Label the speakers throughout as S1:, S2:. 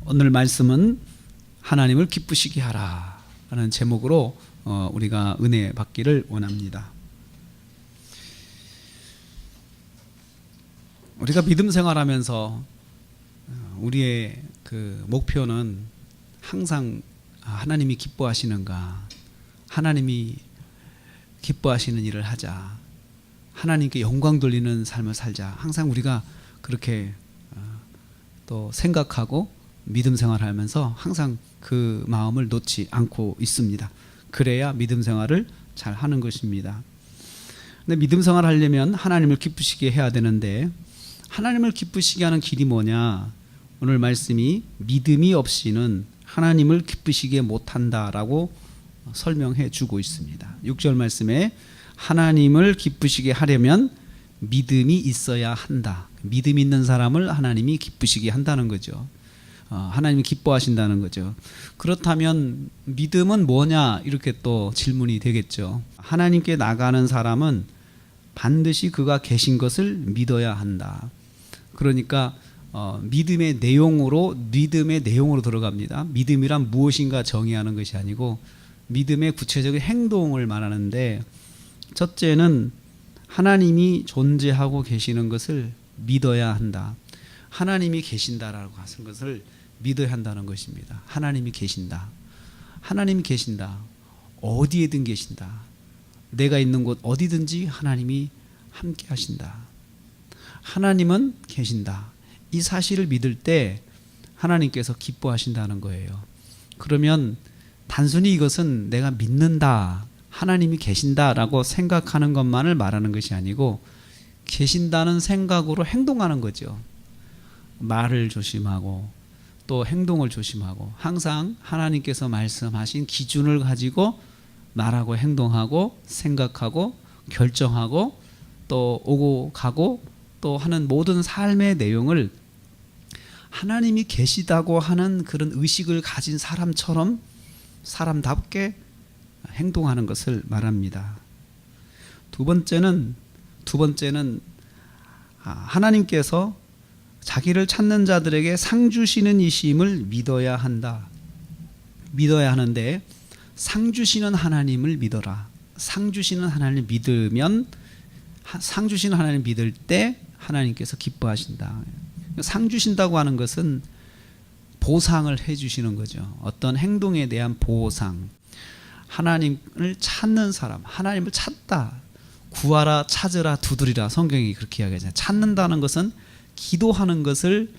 S1: 오늘 말씀은 하나님을 기쁘시게 하라 라는 제목으로 우리가 은혜 받기를 원합니다. 우리가 믿음 생활하면서 우리의 그 목표는 항상 하나님이 기뻐하시는가, 하나님이 기뻐하시는 일을 하자, 하나님께 영광 돌리는 삶을 살자, 항상 우리가 그렇게 또 생각하고 믿음 생활하면서 항상 그 마음을 놓지 않고 있습니다. 그래야 믿음 생활을 잘 하는 것입니다. 근데 믿음 생활을 하려면 하나님을 기쁘시게 해야 되는데, 하나님을 기쁘시게 하는 길이 뭐냐? 오늘 말씀이 믿음이 없이는 하나님을 기쁘시게 못한다라고 설명해 주고 있습니다. 6절 말씀에 하나님을 기쁘시게 하려면 믿음이 있어야 한다. 믿음 있는 사람을 하나님이 기쁘시게 한다는 거죠. 하나님이 기뻐하신다는 거죠. 그렇다면 믿음은 뭐냐? 이렇게 또 질문이 되겠죠. 하나님께 나가는 사람은 반드시 그가 계신 것을 믿어야 한다. 그러니까 믿음의 내용으로 들어갑니다. 믿음이란 무엇인가 정의하는 것이 아니고 믿음의 구체적인 행동을 말하는데, 첫째는 하나님이 존재하고 계시는 것을 믿어야 한다. 하나님이 계신다라고 하는 것을 믿어야 한다는 것입니다. 하나님이 계신다. 하나님이 계신다. 어디에든 계신다. 내가 있는 곳 어디든지 하나님이 함께 하신다. 하나님은 계신다. 이 사실을 믿을 때 하나님께서 기뻐하신다는 거예요. 그러면 단순히 이것은 내가 믿는다, 하나님이 계신다라고 생각하는 것만을 말하는 것이 아니고 계신다는 생각으로 행동하는 거죠. 말을 조심하고 또 행동을 조심하고 항상 하나님께서 말씀하신 기준을 가지고 말하고 행동하고 생각하고 결정하고 또 오고 가고 또 하는 모든 삶의 내용을 하나님이 계시다고 하는 그런 의식을 가진 사람처럼 사람답게 행동하는 것을 말합니다. 두 번째는 하나님께서 자기를 찾는 자들에게 상 주시는 이심을 믿어야 한다. 믿어야 하는데, 상 주시는 하나님을 믿어라. 상 주시는 하나님을 믿으면, 상 주시는 하나님을 믿을 때 하나님께서 기뻐하신다. 상 주신다고 하는 것은 보상을 해 주시는 거죠. 어떤 행동에 대한 보상. 하나님을 찾는 사람, 하나님을 찾다. 구하라, 찾으라, 두드리라. 성경이 그렇게 이야기하잖아요. 찾는다는 것은 기도하는 것을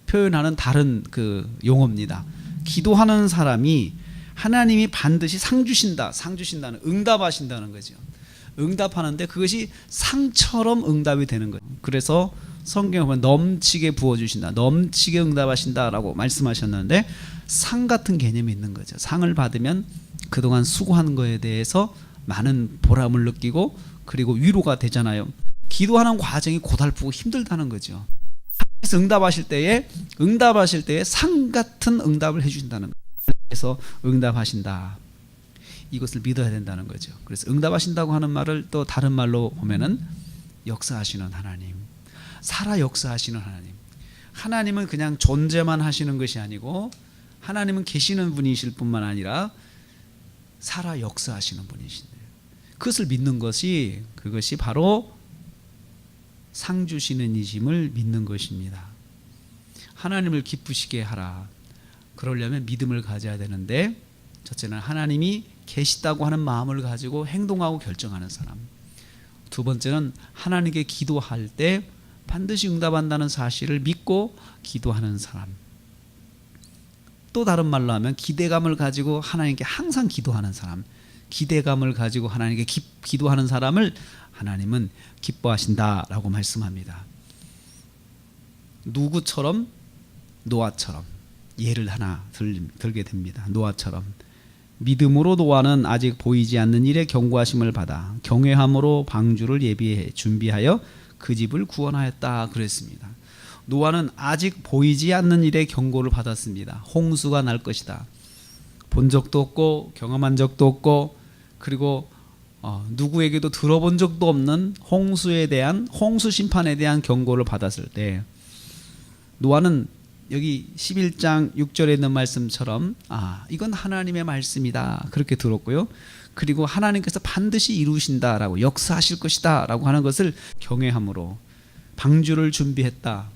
S1: 표현하는 다른 그 용어입니다. 기도하는 사람이 하나님이 반드시 상 주신다는, 응답하신다는 거죠. 응답하는데 그것이 상처럼 응답이 되는 거예요. 그래서 성경에 보면 넘치게 부어주신다, 넘치게 응답하신다라고 말씀하셨는데, 상 같은 개념이 있는 거죠. 상을 받으면 그동안 수고한 거에 대해서 많은 보람을 느끼고 그리고 위로가 되잖아요. 기도하는 과정이 고달프고 힘들다는 거죠. 그래서 응답하실 때에 상 같은 응답을 해주신다는 거예요. 그래서 응답하신다. 이것을 믿어야 된다는 거죠. 그래서 응답하신다고 하는 말을 또 다른 말로 보면은 역사하시는 하나님, 살아 역사하시는 하나님. 하나님은 그냥 존재만 하시는 것이 아니고 하나님은 계시는 분이실 뿐만 아니라 살아 역사하시는 분이신데, 그것을 믿는 것이, 그것이 바로 상 주시는 이심을 믿는 것입니다. 하나님을 기쁘시게 하라. 그러려면 믿음을 가져야 되는데, 첫째는 하나님이 계시다고 하는 마음을 가지고 행동하고 결정하는 사람. 두 번째는 하나님께 기도할 때 반드시 응답한다는 사실을 믿고 기도하는 사람. 또 다른 말로 하면 기대감을 가지고 하나님께 항상 기도하는 사람. 기대감을 가지고 하나님께 기도하는 사람을 하나님은 기뻐하신다라고 말씀합니다. 누구처럼? 노아처럼 예를 하나 들게 됩니다. 노아처럼 믿음으로 노아는 아직 보이지 않는 일에 경고하심을 받아 경외함으로 방주를 예비해 준비하여 그 집을 구원하였다 그랬습니다. 노아는 아직 보이지 않는 일에 경고를 받았습니다. 홍수가 날 것이다. 본 적도 없고 경험한 적도 없고 그리고 누구에게도 들어본 적도 없는 홍수 심판에 대한 경고를 받았을 때 노아는 여기 11장 6절에 있는 말씀처럼 이건 하나님의 말씀이다 그렇게 들었고요. 그리고 하나님께서 반드시 이루신다라고 역사하실 것이다라고 하는 것을 경외함으로 방주를 준비했다.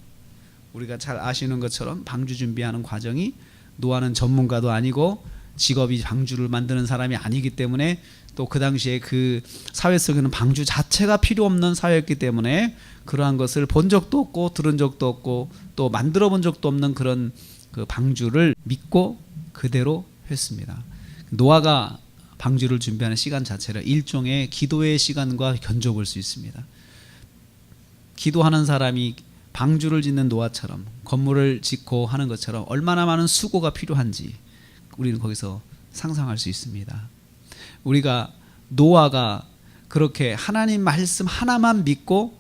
S1: 우리가 잘 아시는 것처럼 방주 준비하는 과정이 노아는 전문가도 아니고 직업이 방주를 만드는 사람이 아니기 때문에 또 그 당시에 그 사회 속에는 방주 자체가 필요 없는 사회였기 때문에 그러한 것을 본 적도 없고 들은 적도 없고 또 만들어 본 적도 없는 그런 그 방주를 믿고 그대로 했습니다. 노아가 방주를 준비하는 시간 자체를 일종의 기도의 시간과 견줘볼 수 있습니다. 기도하는 사람이 방주를 짓는 노아처럼 건물을 짓고 하는 것처럼 얼마나 많은 수고가 필요한지 우리는 거기서 상상할 수 있습니다. 우리가 노아가 그렇게 하나님 말씀 하나만 믿고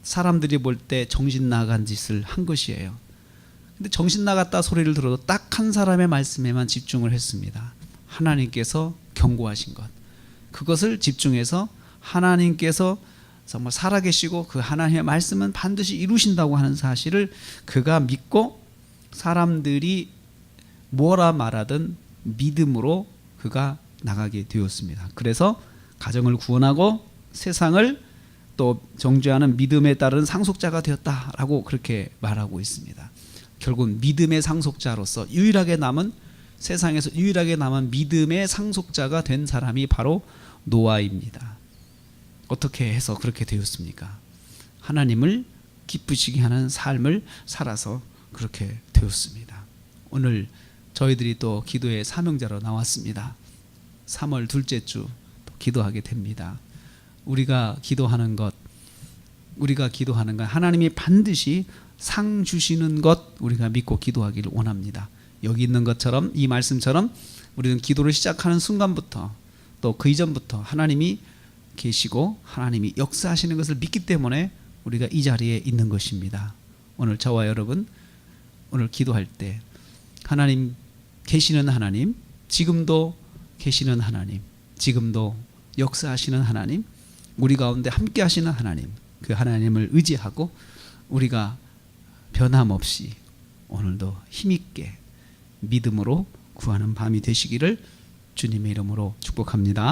S1: 사람들이 볼 때 정신 나간 짓을 한 것이에요. 근데 정신 나갔다 소리를 들어도 딱 한 사람의 말씀에만 집중을 했습니다. 하나님께서 경고하신 것, 그것을 집중해서 하나님께서 정말 살아계시고 그 하나님의 말씀은 반드시 이루신다고 하는 사실을 그가 믿고 사람들이 뭐라 말하든 믿음으로 그가 나가게 되었습니다. 그래서 가정을 구원하고 세상을 또 정죄하는 믿음에 따른 상속자가 되었다라고 그렇게 말하고 있습니다. 결국 믿음의 상속자로서 유일하게 남은, 세상에서 유일하게 남은 믿음의 상속자가 된 사람이 바로 노아입니다. 어떻게 해서 그렇게 되었습니까? 하나님을 기쁘시게 하는 삶을 살아서 그렇게 되었습니다. 오늘 저희들이 또 기도의 사명자로 나왔습니다. 3월 둘째 주 기도하게 됩니다. 우리가 기도하는 것 하나님이 반드시 상 주시는 것 우리가 믿고 기도하기를 원합니다. 여기 있는 것처럼 이 말씀처럼 우리는 기도를 시작하는 순간부터 또 그 이전부터 하나님이 계시고 하나님이 역사하시는 것을 믿기 때문에 우리가 이 자리에 있는 것입니다. 오늘 저와 여러분 오늘 기도할 때 하나님 계시는 하나님, 지금도 계시는 하나님, 지금도 역사하시는 하나님, 우리 가운데 함께 하시는 하나님, 그 하나님을 의지하고 우리가 변함없이 오늘도 힘있게 믿음으로 구하는 밤이 되시기를 주님의 이름으로 축복합니다.